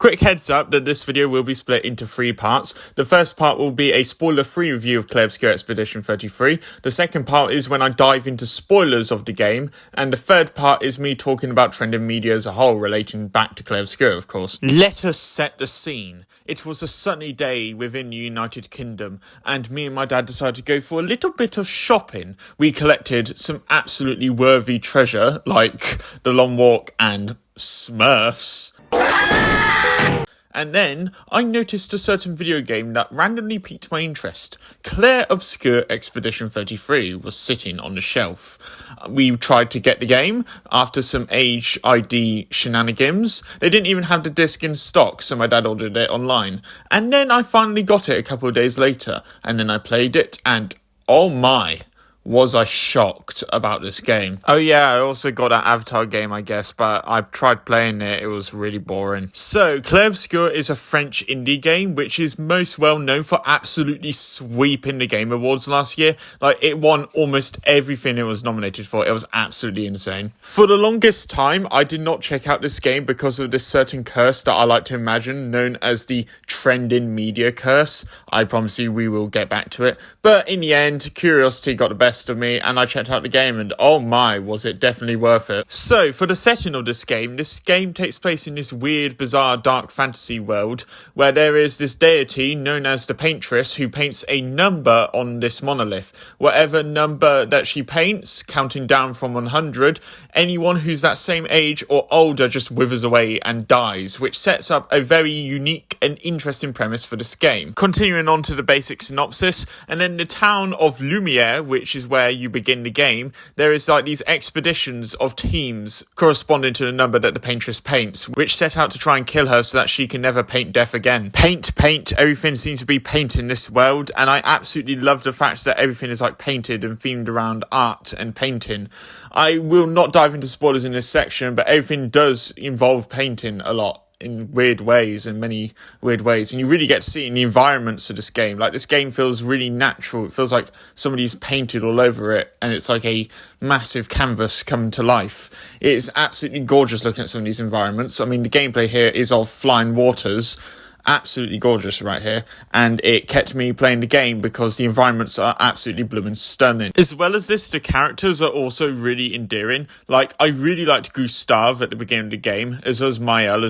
Quick heads up that this video will be split into 3 parts. The first part will be a spoiler-free review of Clair Obscur Expedition 33. The second part is when I dive into spoilers of the game. And the third part is me talking about trending media as a whole, relating back to Clair Obscur, of course. Let us set the scene. It was a sunny day within the United Kingdom, and me and my dad decided to go for a little bit of shopping. We collected some absolutely worthy treasure, like the Long Walk and Smurfs. And then I noticed a certain video game that randomly piqued my interest. Clair Obscur Expedition 33 was sitting on the shelf. We tried to get the game after some age ID shenanigans. They didn't even have the disc in stock, so my dad ordered it online. And then I finally got it a couple of days later, and then I played it, and oh my, was I shocked about this game. Oh yeah, I also got that Avatar game, I guess, but I tried playing it, it was really boring. So, Clair Obscur is a French indie game, which is most well known for absolutely sweeping the Game Awards last year. Like, it won almost everything it was nominated for. It was absolutely insane. For the longest time, I did not check out this game because of this certain curse that I like to imagine, known as the trending media curse. I promise you we will get back to it. But in the end, curiosity got the best of me, and I checked out the game, and oh my, was it definitely worth it. So, for the setting of this game takes place in this weird, bizarre, dark fantasy world, where there is this deity known as the Paintress, who paints a number on this monolith. Whatever number that she paints, counting down from 100, anyone who's that same age or older just withers away and dies, which sets up a very unique and interesting premise for this game. Continuing on to the basic synopsis, and then the town of Lumiere, which is where you begin the game, there is like these expeditions of teams corresponding to the number that the Paintress paints, which set out to try and kill her so that she can never paint death again. Paint, everything seems to be paint in this world, and I absolutely love the fact that everything is like painted and themed around art and painting. I will not dive into spoilers in this section, but everything does involve painting a lot. In weird ways, and many weird ways, and you really get to see in the environments of this game. Like, this game feels really natural. It feels like somebody's painted all over it, and it's like a massive canvas come to life. It is absolutely gorgeous looking at some of these environments. I mean, the gameplay here is of flying waters. Absolutely gorgeous right here, and it kept me playing the game because the environments are absolutely blooming stunning. As well as this, the characters are also really endearing. Like, I really liked Gustave at the beginning of the game, as well as Maël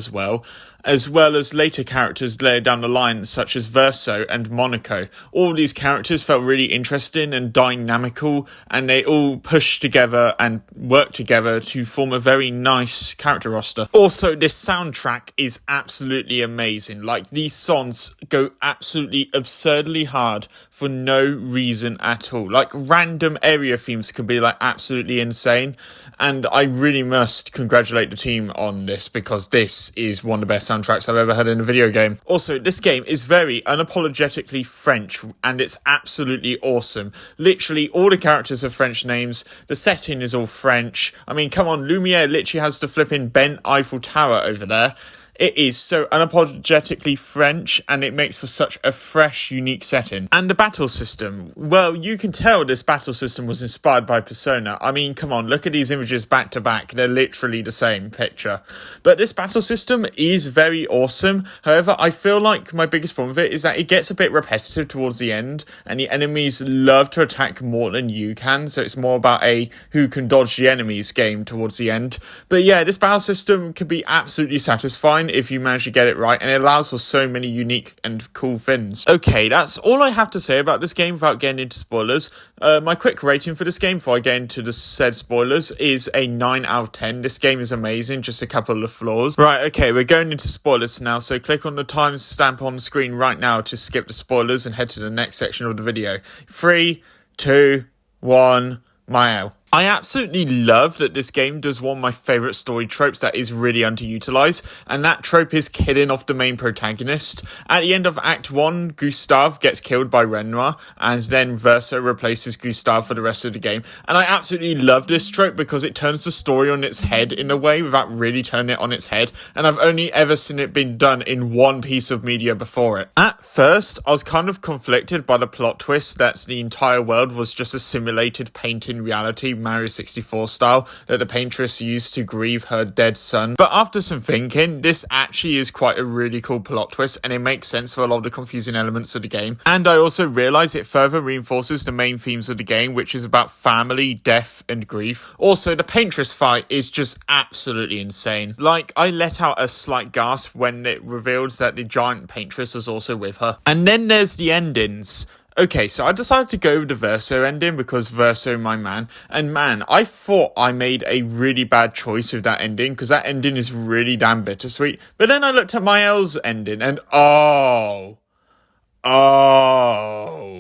as well as later characters later down the line, such as Verso and Monaco. All these characters felt really interesting and dynamical, and they all pushed together and worked together to form a very nice character roster. Also, this soundtrack is absolutely amazing. Like, these songs go absolutely absurdly hard for no reason at all. Like, random area themes could be like absolutely insane, and I really must congratulate the team on this, because this is one of the best soundtracks I've ever heard in a video game. Also, this game is very unapologetically French, and it's absolutely awesome. Literally, all the characters have French names. The setting is all French. I mean, come on, Lumiere literally has the flipping bent Eiffel Tower over there. It is so unapologetically French, and it makes for such a fresh, unique setting. And the battle system. Well, you can tell this battle system was inspired by Persona. I mean, come on, look at these images back to back. They're literally the same picture. But this battle system is very awesome. However, I feel like my biggest problem with it is that it gets a bit repetitive towards the end, and the enemies love to attack more than you can, so it's more about a who can dodge the enemies game towards the end. But yeah, this battle system can be absolutely satisfying if you manage to get it right, and it allows for so many unique and cool things. Okay, that's all I have to say about this game without getting into spoilers. My quick rating for this game before I get into the said spoilers is a 9 out of 10. This game is amazing, just a couple of flaws. Right, okay, we're going into spoilers now, so click on the timestamp on the screen right now to skip the spoilers and head to the next section of the video. 3, 2, 1, Maël. I absolutely love that this game does one of my favourite story tropes that is really underutilised, and that trope is killing off the main protagonist. At the end of Act 1, Gustave gets killed by Renoir, and then Verso replaces Gustave for the rest of the game. And I absolutely love this trope because it turns the story on its head in a way without really turning it on its head, and I've only ever seen it being done in one piece of media before it. At first, I was kind of conflicted by the plot twist that the entire world was just a simulated painting reality Mario 64 style that the Paintress used to grieve her dead son. But after some thinking, this actually is quite a really cool plot twist, and it makes sense for a lot of the confusing elements of the game. And I also realise it further reinforces the main themes of the game, which is about family, death, and grief. Also, the Paintress fight is just absolutely insane. Like, I let out a slight gasp when it revealed that the giant Paintress was also with her. And then there's the endings. Okay, so I decided to go with the Verso ending because Verso, my man. And man, I thought I made a really bad choice with that ending because that ending is really damn bittersweet. But then I looked at Mael's ending and oh,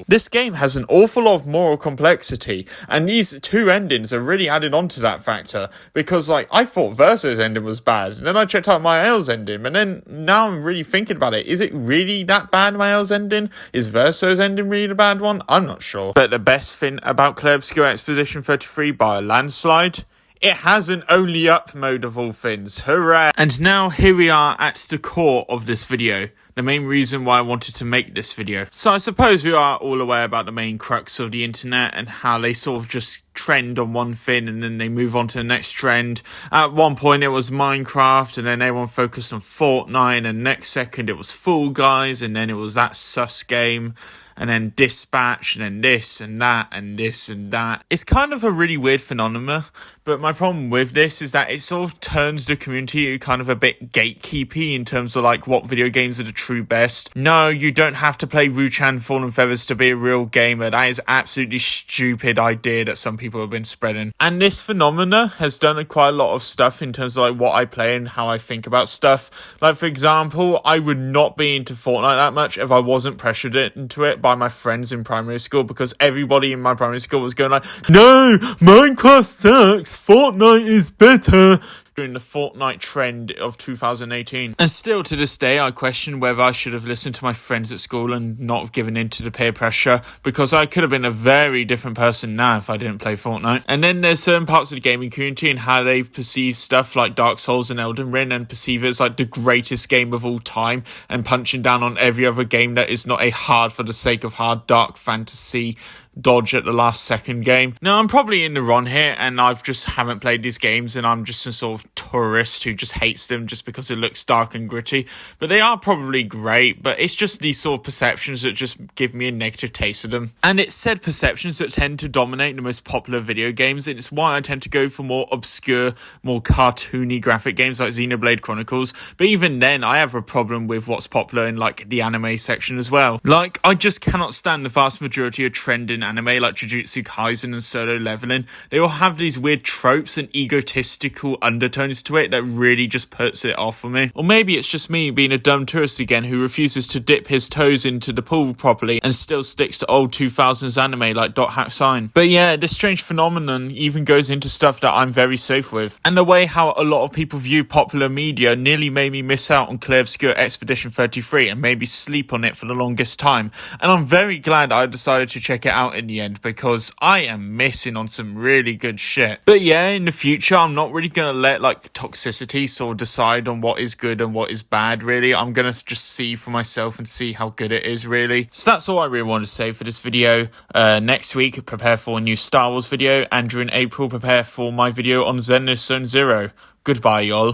this game has an awful lot of moral complexity, and these two endings are really added on to that factor, because like I thought Verso's ending was bad, and then I checked out Mael's ending, and then now I'm really thinking about it. Is it really that bad, Mael's ending? Is Verso's ending really the bad one? I'm not sure. But the best thing about Clair Obscur Expedition 33 by a landslide, it has an only up mode of all things. Hooray! And now here we are at the core of this video. The main reason why I wanted to make this video. So I suppose we are all aware about the main crux of the internet and how they sort of just trend on one thing and then they move on to the next trend. At one point it was Minecraft, and then everyone focused on Fortnite, and next second it was Fall Guys, and then it was that sus game, and then Dispatch, and then this and that and this and that. It's kind of a really weird phenomenon, but my problem with this is that it sort of turns the community kind of a bit gatekeepy in terms of like what video games are the true best. No, you don't have to play Ruchan Fallen Feathers to be a real gamer. That is absolutely stupid idea that some people have been spreading. And this phenomena has done quite a lot of stuff in terms of like what I play and how I think about stuff. Like for example, I would not be into Fortnite that much if I wasn't pressured into it by my friends in primary school, because everybody in my primary school was going like, no, Minecraft sucks, Fortnite is better, during the Fortnite trend of 2018. And still to this day, I question whether I should have listened to my friends at school and not have given in to the peer pressure, because I could have been a very different person now if I didn't play Fortnite. And then there's certain parts of the gaming community and how they perceive stuff like Dark Souls and Elden Ring and perceive it as like the greatest game of all time, and punching down on every other game that is not a hard for the sake of hard dark fantasy dodge at the last second game. Now, I'm probably in the wrong here, and I just haven't played these games, and I'm just a sort of tourist who just hates them just because it looks dark and gritty. But they are probably great, but it's just these sort of perceptions that just give me a negative taste of them. And it's said perceptions that tend to dominate the most popular video games, and it's why I tend to go for more obscure, more cartoony graphic games like Xenoblade Chronicles. But even then, I have a problem with what's popular in like the anime section as well. Like, I just cannot stand the vast majority of trending anime like Jujutsu Kaisen and Solo Leveling. They all have these weird tropes and egotistical undertones to it that really just puts it off for me. Or maybe it's just me being a dumb tourist again who refuses to dip his toes into the pool properly and still sticks to old 2000s anime like Dot Hack Sign. But yeah, this strange phenomenon even goes into stuff that I'm very safe with. And the way how a lot of people view popular media nearly made me miss out on Clair Obscur Expedition 33 and maybe sleep on it for the longest time. And I'm very glad I decided to check it out in the end, because I am missing on some really good shit. But yeah, in the future, I'm not really going to let like toxicity sort of decide on what is good and what is bad, really. I'm going to just see for myself and see how good it is, really. So that's all I really want to say for this video. Next week, prepare for a new Star Wars video, and during April, prepare for my video on Zenless Zone Zero. Goodbye, y'all.